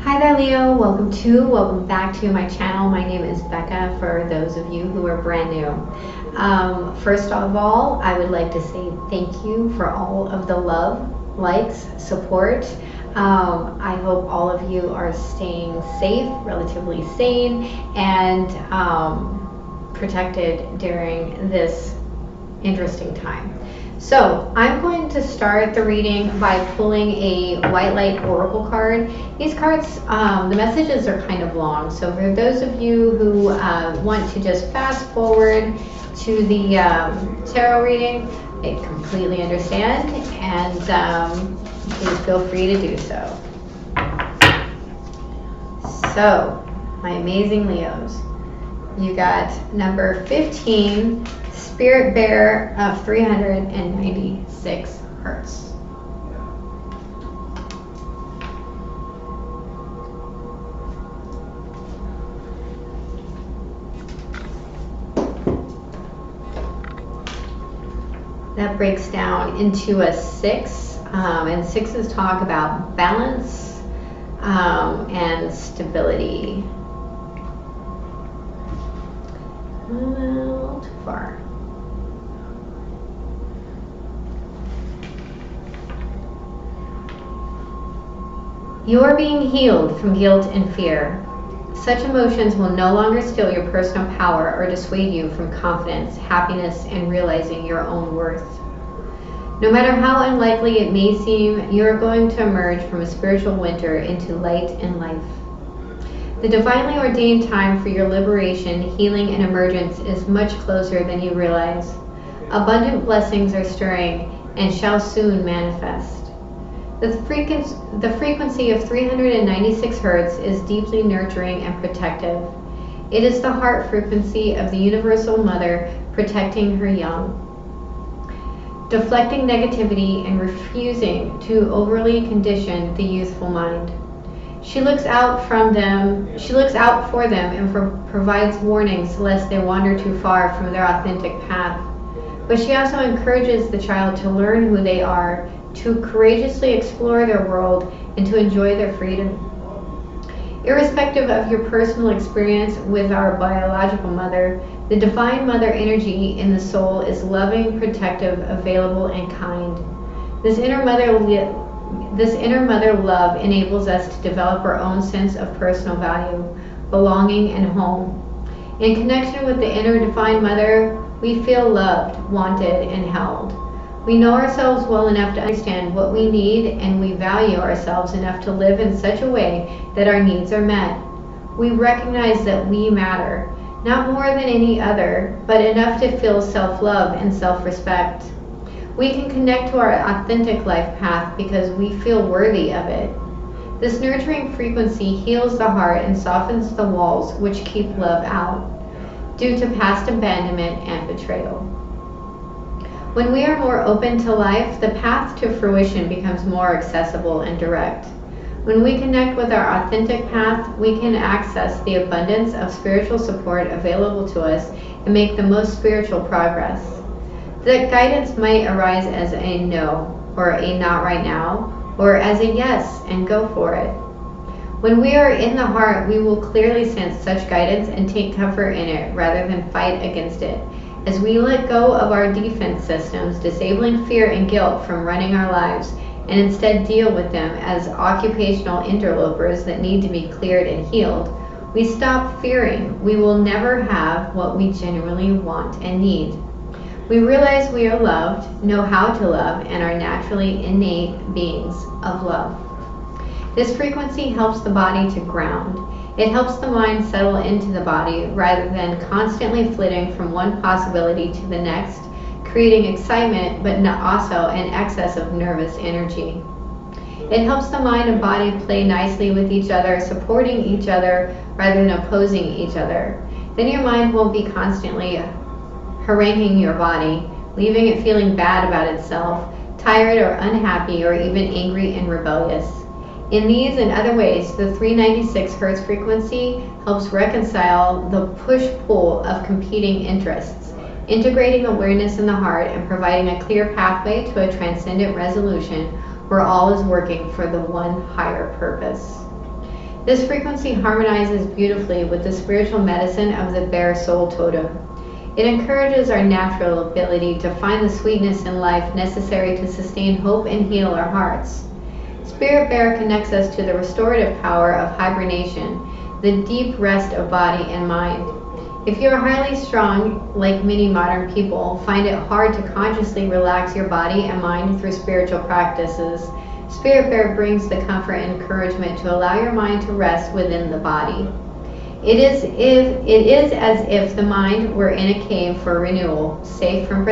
Hi there, Leo. Welcome back to my channel. My name is Becca, for those of you who are brand new. First of all, I would like to say thank you for all of the love, likes, support. I hope all of you are staying safe, relatively sane, and protected during this interesting time. So I'm going to start the reading by pulling a white light oracle card. These cards, the messages are kind of long, so for those of you who want to just fast forward to the tarot reading, I completely understand, and please feel free to do so. So, my amazing Leos, you got number 15, Spirit Bear of 396 hertz. That breaks down into a 6, and 6s talk about balance and stability. A little too far. You are being healed from guilt and fear. Such emotions will no longer steal your personal power or dissuade you from confidence, happiness, and realizing your own worth. No matter how unlikely it may seem, you are going to emerge from a spiritual winter into light and life. The divinely ordained time for your liberation, healing, and emergence is much closer than you realize. Abundant blessings are stirring and shall soon manifest. The frequency of 396 hertz is deeply nurturing and protective. It is the heart frequency of the Universal Mother protecting her young, deflecting negativity and refusing to overly condition the youthful mind. She looks out for them and provides warnings lest they wander too far from their authentic path. But she also encourages the child to learn who they are, to courageously explore their world, and to enjoy their freedom. Irrespective of your personal experience with our biological mother, the Divine Mother energy in the soul is loving, protective, available, and kind. This inner mother love enables us to develop our own sense of personal value, belonging, and home. In connection with the inner Divine Mother, we feel loved, wanted, and held. We know ourselves well enough to understand what we need, and we value ourselves enough to live in such a way that our needs are met. We recognize that we matter, not more than any other, but enough to feel self-love and self-respect. We can connect to our authentic life path because we feel worthy of it. This nurturing frequency heals the heart and softens the walls which keep love out, due to past abandonment and betrayal. When we are more open to life, the path to fruition becomes more accessible and direct. When we connect with our authentic path, we can access the abundance of spiritual support available to us and make the most spiritual progress. The guidance might arise as a no, or a not right now, or as a yes and go for it. When we are in the heart, we will clearly sense such guidance and take comfort in it rather than fight against it. As we let go of our defense systems, disabling fear and guilt from running our lives, and instead deal with them as occupational interlopers that need to be cleared and healed, we stop fearing we will never have what we genuinely want and need. We realize we are loved, know how to love, and are naturally innate beings of love. This frequency helps the body to ground. It helps the mind settle into the body rather than constantly flitting from one possibility to the next, creating excitement but also an excess of nervous energy. It helps the mind and body play nicely with each other, supporting each other rather than opposing each other. Then your mind won't be constantly haranguing your body, leaving it feeling bad about itself, tired or unhappy, or even angry and rebellious. In these and other ways, the 396 Hz frequency helps reconcile the push-pull of competing interests, integrating awareness in the heart and providing a clear pathway to a transcendent resolution where all is working for the one higher purpose. This frequency harmonizes beautifully with the spiritual medicine of the bear soul totem. It encourages our natural ability to find the sweetness in life necessary to sustain hope and heal our hearts. Spirit Bear connects us to the restorative power of hibernation, the deep rest of body and mind. If you are highly strung, like many modern people, find it hard to consciously relax your body and mind through spiritual practices, Spirit Bear brings the comfort and encouragement to allow your mind to rest within the body. It is as if the mind were in a cave for renewal, safe from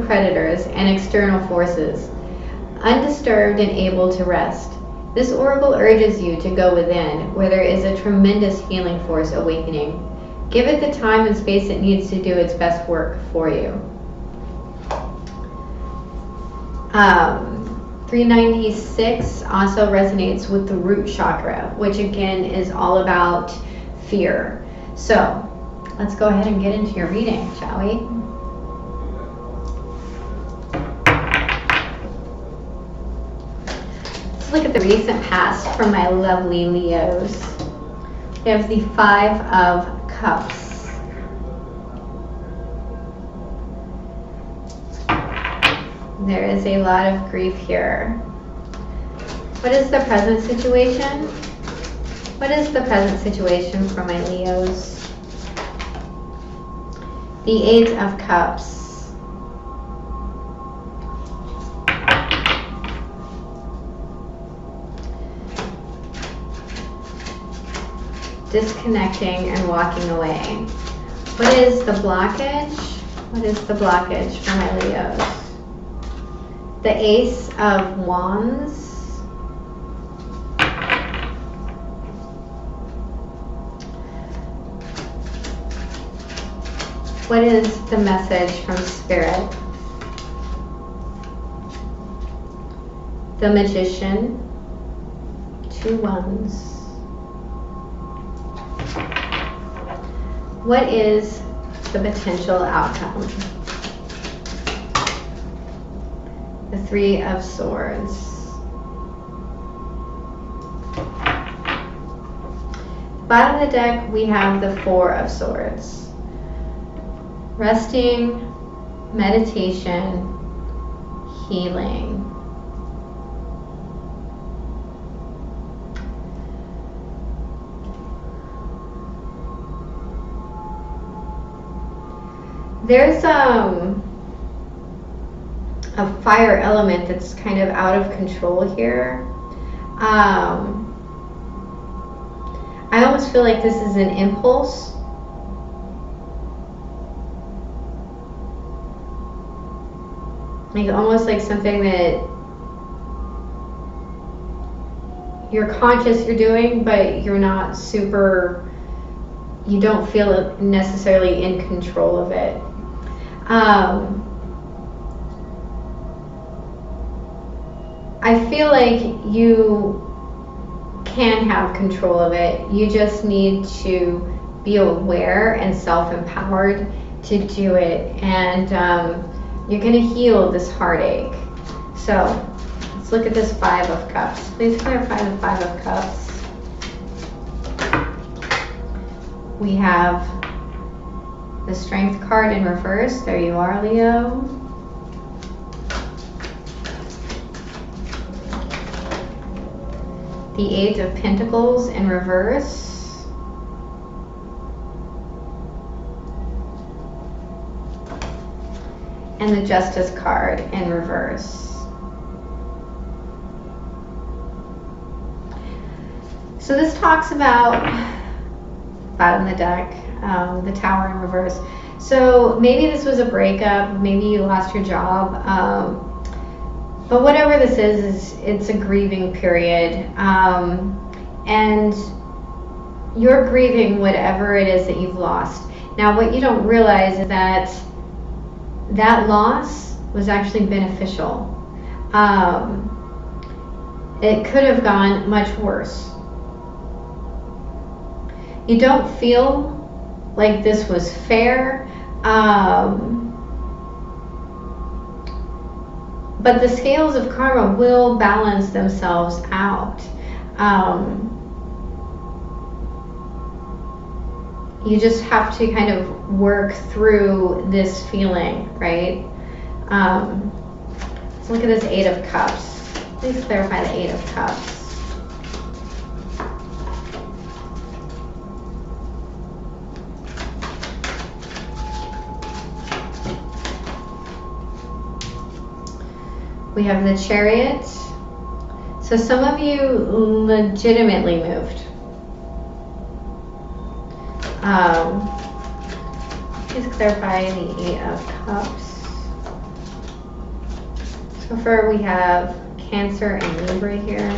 predators and external forces, undisturbed and able to rest. This oracle urges you to go within, where there is a tremendous healing force awakening. Give it the time and space it needs to do its best work for you. 396 also resonates with the root chakra, which again is all about fear. So let's go ahead and get into your reading, shall we? Let's look at the recent past for my lovely Leos. We have the Five of Cups. There is a lot of grief here. What is the present situation? What is the present situation for my Leos? The Eight of Cups. Disconnecting and walking away. What is the blockage? What is the blockage for my Leos? The Ace of Wands. What is the message from Spirit? The Magician. Two Wands. What is the potential outcome? The Three of Swords. Bottom of the deck, we have the Four of Swords. Resting, meditation, healing. There's a fire element that's kind of out of control here. I almost feel like this is an impulse. Like almost like something that you're conscious you're doing, but you're not super, you don't feel necessarily in control of it. I feel like you can have control of it. You just need to be aware and self-empowered to do it. And you're going to heal this heartache. So let's look at this Five of Cups. Please clarify the Five of Cups. We have the Strength card in reverse. There you are, Leo. The Eight of Pentacles in reverse. And the Justice card in reverse. So this talks about, bottom of the deck, the Tower in reverse. So maybe this was a breakup, maybe you lost your job, but whatever this is it's a grieving period, and you're grieving whatever it is that you've lost. Now what you don't realize is that that loss was actually beneficial. It could have gone much worse. You don't feel like this was But the scales of karma will balance themselves out. You just have to kind of work through this feeling, right? Let's look at this Eight of Cups. Please clarify the Eight of Cups. We have the Chariot. So some of you legitimately moved. Please clarify the Eight of Cups. So far we have Cancer and Libra here.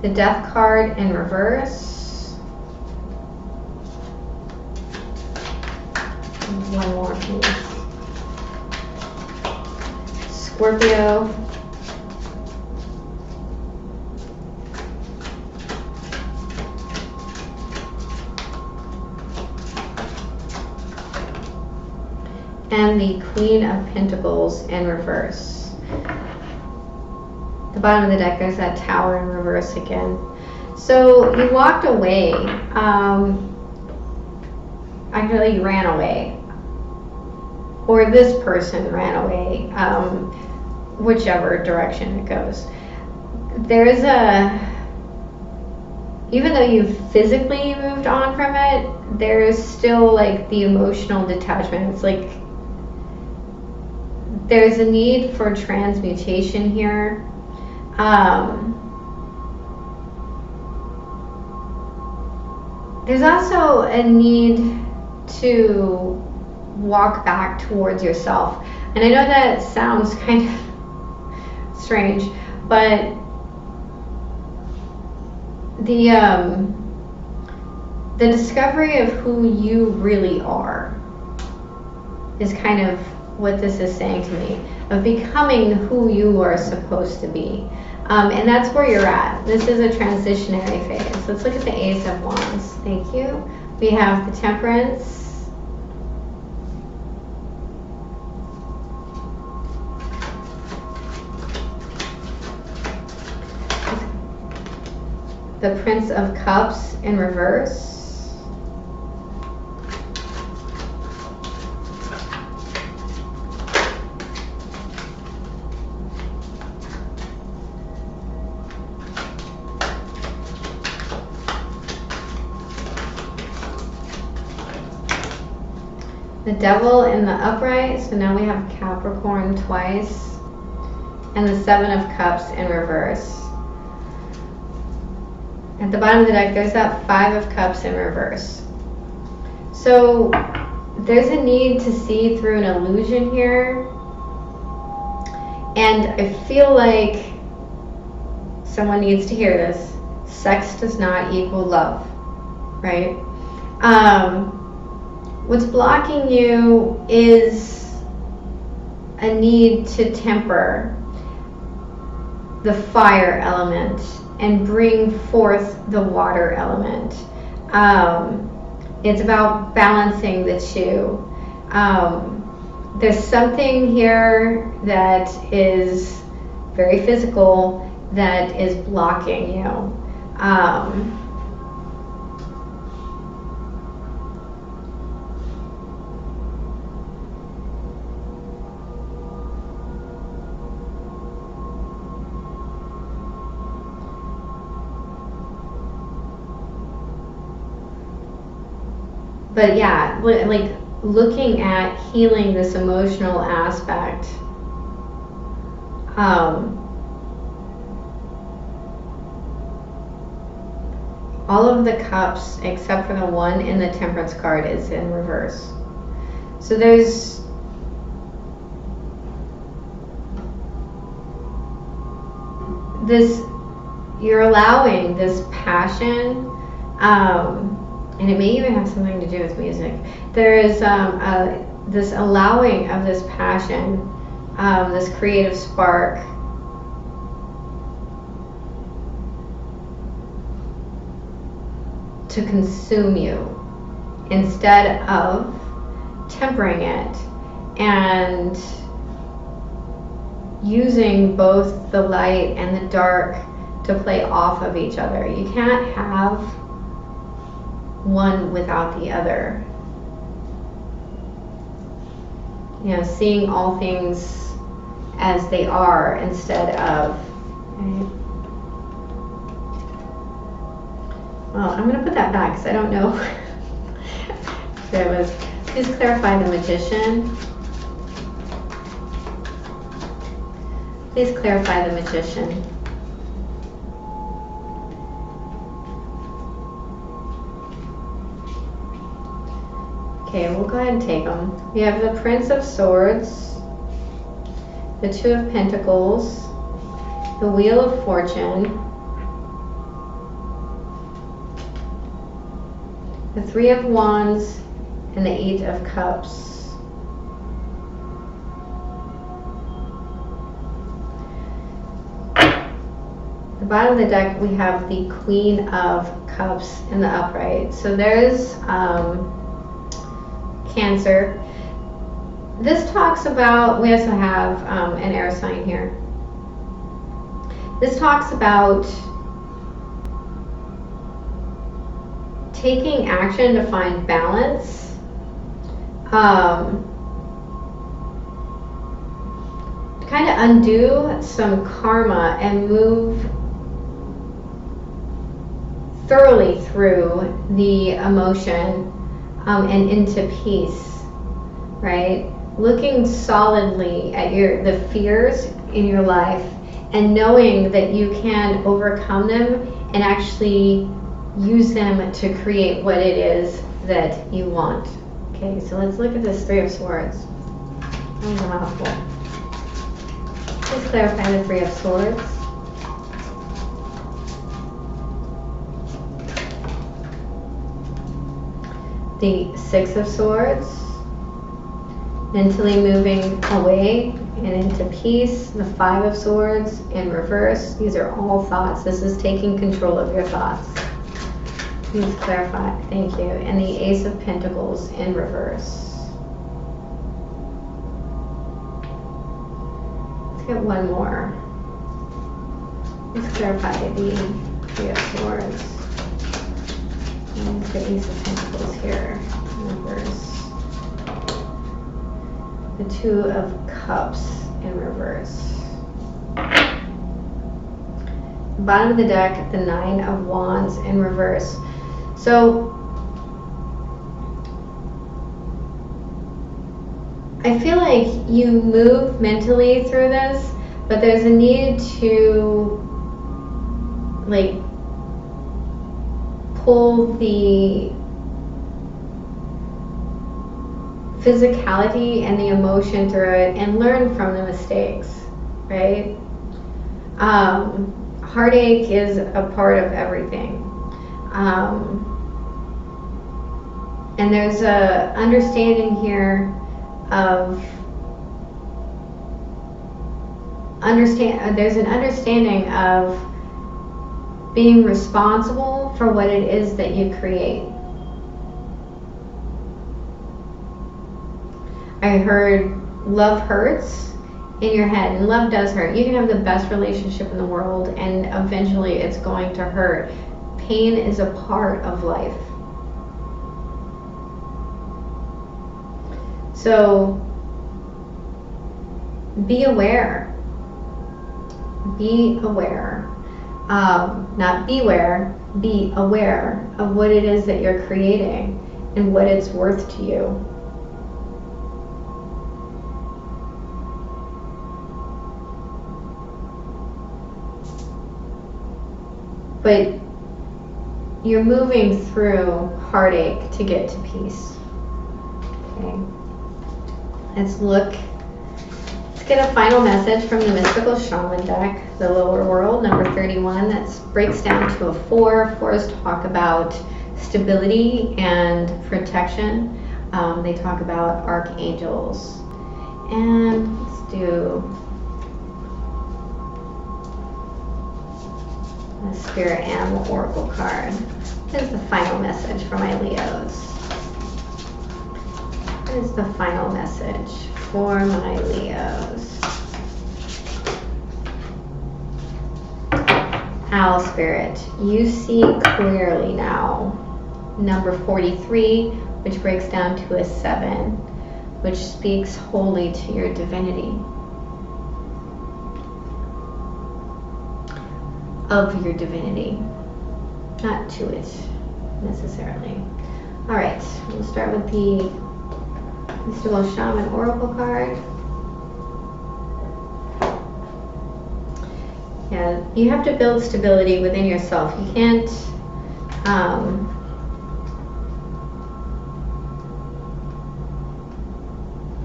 The Death card in reverse. One more, please. Scorpio. And the Queen of Pentacles in reverse. The bottom of the deck, there's that Tower in reverse again. So you walked away. Actually, you ran away. Or this person ran away. Whichever direction it goes. There's even though you've physically moved on from it, there's still like the emotional detachment. It's like there's a need for transmutation here. There's also a need to walk back towards yourself. And I know that sounds kind of strange, but the discovery of who you really are is kind of what this is saying to me, of becoming who you are supposed to be. And that's where you're at. This is a transitionary phase. Let's look at the Ace of Wands. Thank you. We have the Temperance. The Prince of Cups in reverse. The Devil in the upright. So now we have Capricorn twice. And the Seven of Cups in reverse. At the bottom of the deck, there's that Five of Cups in reverse. So there's a need to see through an illusion here. And I feel like someone needs to hear this. Sex does not equal love, right? What's blocking you is a need to temper the fire element and bring forth the water element. It's about balancing the two. There's something here that is very physical that is blocking you. But yeah, like looking at healing this emotional aspect. All of the cups except for the one in the Temperance card is in reverse. So there's this, you're allowing this passion, and it may even have something to do with music. There is this allowing of this passion, this creative spark, to consume you instead of tempering it and using both the light and the dark to play off of each other. You can't have one without the other. You know, seeing all things as they are instead of, right? Well, I'm going to put that back because I don't know. There was, please clarify the magician. Please clarify the magician. Okay, we'll go ahead and take them. We have the Prince of Swords, the Two of Pentacles, the Wheel of Fortune, the Three of Wands, and the Eight of Cups. The bottom of the deck, we have the Queen of Cups in the upright. So there's Cancer. This talks about, we also have an air sign here. This talks about taking action to find balance. Kind of undo some karma and move thoroughly through the emotion and into peace, right? Looking solidly at the fears in your life and knowing that you can overcome them and actually use them to create what it is that you want. Okay, so let's look at this Three of Swords. That was a mouthful. Please clarify the Three of Swords. The Six of Swords, mentally moving away and into peace. The Five of Swords in reverse. These are all thoughts. This is taking control of your thoughts. Please clarify. Thank you. And the Ace of Pentacles in reverse. Let's get one more. Let's clarify the Three of Swords. And the Ace of Pentacles here in reverse. The Two of Cups in reverse. Bottom of the deck, the Nine of Wands in reverse. So I feel like you move mentally through this, but there's a need to like pull the physicality and the emotion through it and learn from the mistakes, right? Heartache is a part of everything. And there's a understanding here of there's an understanding of being responsible for what it is that you create. I heard love hurts in your head, and love does hurt. You can have the best relationship in the world and eventually it's going to hurt. Pain is a part of life. So be aware. Be aware. Not beware, be aware of what it is that you're creating and what it's worth to you. But you're moving through heartache to get to peace. Okay. Let's get a final message from the Mystical Shaman deck, the Lower World, number 31. That breaks down to a 4. 4s talk about stability and protection. They talk about archangels. And let's do a Spirit Animal Oracle card. What is the final message for my Leos? What is the final message for my Leos. Owl Spirit, you see clearly now. Number 43, which breaks down to a 7, which speaks wholly to your divinity. Of your divinity, not to it necessarily. All right, we'll start with the Mystical Shaman Oracle card. Yeah, you have to build stability within yourself. You can't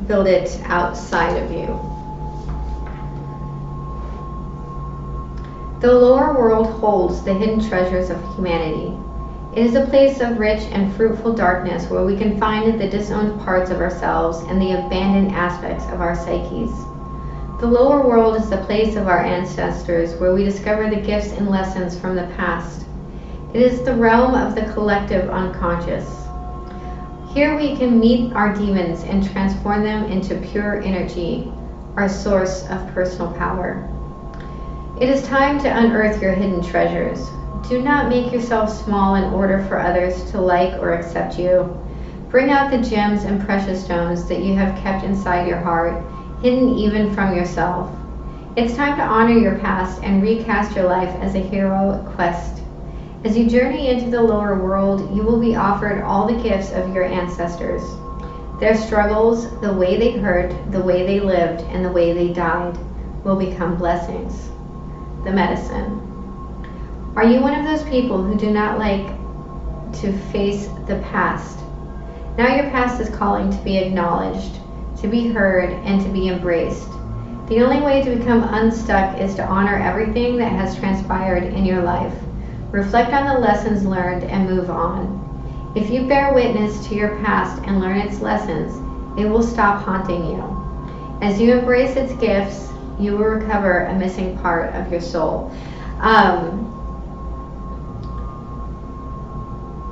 build it outside of you. The lower world holds the hidden treasures of humanity. It is a place of rich and fruitful darkness where we can find the disowned parts of ourselves and the abandoned aspects of our psyches. The lower world is the place of our ancestors where we discover the gifts and lessons from the past. It is the realm of the collective unconscious. Here we can meet our demons and transform them into pure energy, our source of personal power. It is time to unearth your hidden treasures. Do not make yourself small in order for others to like or accept you. Bring out the gems and precious stones that you have kept inside your heart, hidden even from yourself. It's time to honor your past and recast your life as a heroic quest. As you journey into the lower world, you will be offered all the gifts of your ancestors. Their struggles, the way they hurt, the way they lived, and the way they died will become blessings. The medicine. Are you one of those people who do not like to face the past? Now your past is calling to be acknowledged, to be heard, and to be embraced. The only way to become unstuck is to honor everything that has transpired in your life. Reflect on the lessons learned and move on. If you bear witness to your past and learn its lessons, it will stop haunting you. As you embrace its gifts, you will recover a missing part of your soul.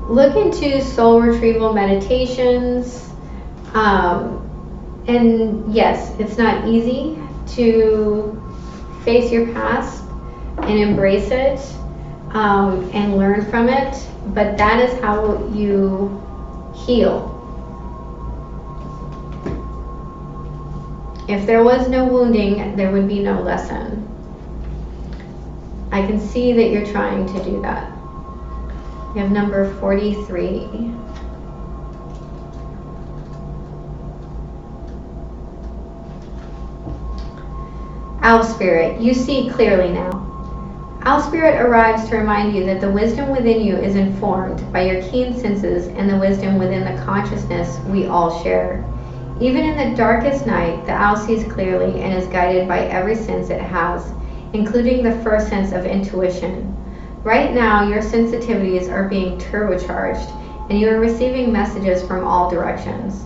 Look into soul retrieval meditations. And yes, it's not easy to face your past and embrace it and learn from it, but that is how you heal. If there was no wounding, there would be no lesson. I can see that you're trying to do that. You have number 43. Owl Spirit, you see clearly now. Owl Spirit arrives to remind you that the wisdom within you is informed by your keen senses and the wisdom within the consciousness we all share. Even in the darkest night, the owl sees clearly and is guided by every sense it has, including the first sense of intuition. Right now, your sensitivities are being turbocharged, and you are receiving messages from all directions.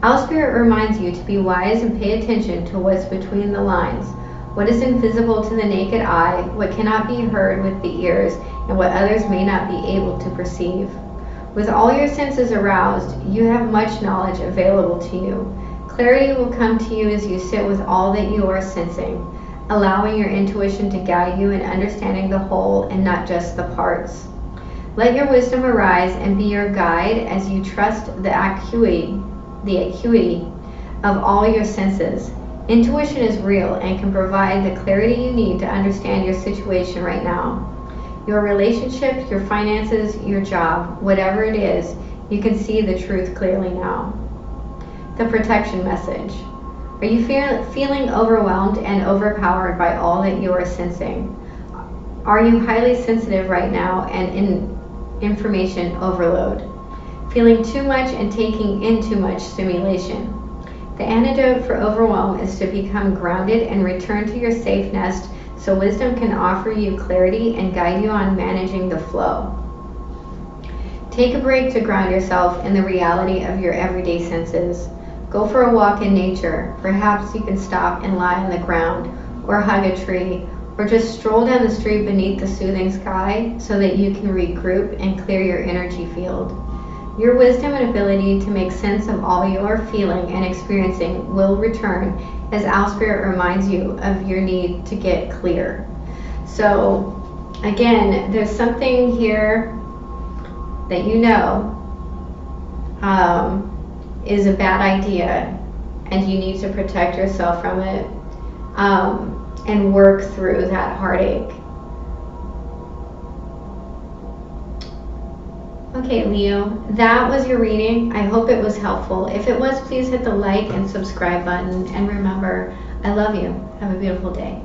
Owl Spirit reminds you to be wise and pay attention to what's between the lines, what is invisible to the naked eye, what cannot be heard with the ears, and what others may not be able to perceive. With all your senses aroused, you have much knowledge available to you. Clarity will come to you as you sit with all that you are sensing, allowing your intuition to guide you in understanding the whole and not just the parts. Let your wisdom arise and be your guide as you trust the acuity of all your senses. Intuition is real and can provide the clarity you need to understand your situation right now. Your relationship, your finances, your job, whatever it is, you can see the truth clearly now. The protection message. Are you feeling overwhelmed and overpowered by all that you are sensing? Are you highly sensitive right now and in information overload? Feeling too much and taking in too much stimulation? The antidote for overwhelm is to become grounded and return to your safe nest so wisdom can offer you clarity and guide you on managing the flow. Take a break to ground yourself in the reality of your everyday senses. Go for a walk in nature. Perhaps you can stop and lie on the ground, or hug a tree, or just stroll down the street beneath the soothing sky so that you can regroup and clear your energy field. Your wisdom and ability to make sense of all you are feeling and experiencing will return as Owl Spirit reminds you of your need to get clear. So, again, there's something here that you know is a bad idea, and you need to protect yourself from it and work through that heartache. Okay, Leo, that was your reading. I hope it was helpful. If it was, please hit the like and subscribe button. And remember, I love you. Have a beautiful day.